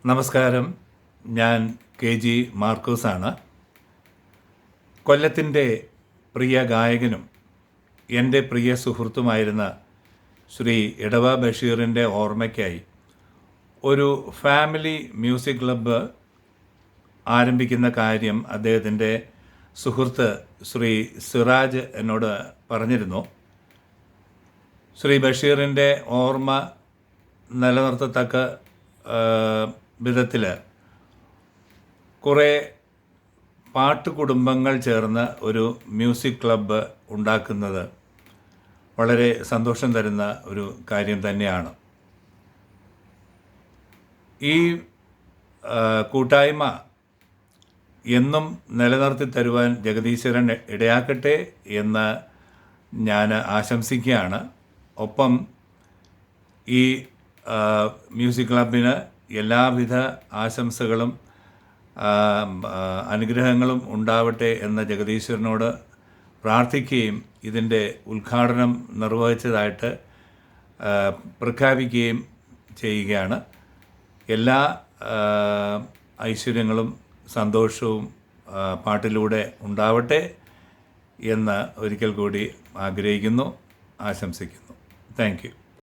നമസ്കാരം. ഞാൻ KG മാർക്കോസാണ്. കൊല്ലത്തിൻ്റെ പ്രിയ ഗായകനും എൻ്റെ പ്രിയ സുഹൃത്തുമായിരുന്ന ശ്രീ ഇടവ ബഷീറിൻ്റെ ഓർമ്മയ്ക്കായി ഒരു ഫാമിലി മ്യൂസിക് ക്ലബ്ബ് ആരംഭിക്കുന്ന കാര്യം അദ്ദേഹത്തിൻ്റെ സുഹൃത്ത് ശ്രീ സിറാജ് എന്നോട് പറഞ്ഞിരുന്നു. ശ്രീ ബഷീറിൻ്റെ ഓർമ്മ നിലനിർത്തത്തക്ക വിധത്തിൽ കുറേ പാട്ട് കുടുംബങ്ങൾ ചേർന്ന് ഒരു മ്യൂസിക് ക്ലബ്ബ് ഉണ്ടാക്കുന്നത് വളരെ സന്തോഷം തരുന്ന ഒരു കാര്യം തന്നെയാണ്. ഈ കൂട്ടായ്മ എന്നും നിലനിർത്തി തരുവാൻ ജഗദീശ്വരൻ ഇടയാക്കട്ടെ എന്ന് ഞാൻ ആശംസിക്കുകയാണ്. ഒപ്പം ഈ മ്യൂസിക് ക്ലബിന് എല്ലാവിധ ആശംസകളും അനുഗ്രഹങ്ങളും ഉണ്ടാവട്ടെ എന്ന് ജഗദീശ്വരനോട് പ്രാർത്ഥിക്കുകയും ഇതിൻ്റെ ഉദ്ഘാടനം നിർവഹിച്ചതായിട്ട് പ്രഖ്യാപിക്കുകയും ചെയ്യുകയാണ്. എല്ലാ ഐശ്വര്യങ്ങളും സന്തോഷവും പാട്ടിലൂടെ ഉണ്ടാവട്ടെ എന്ന് ഒരിക്കൽ കൂടി ആഗ്രഹിക്കുന്നു, ആശംസിക്കുന്നു. Thank you.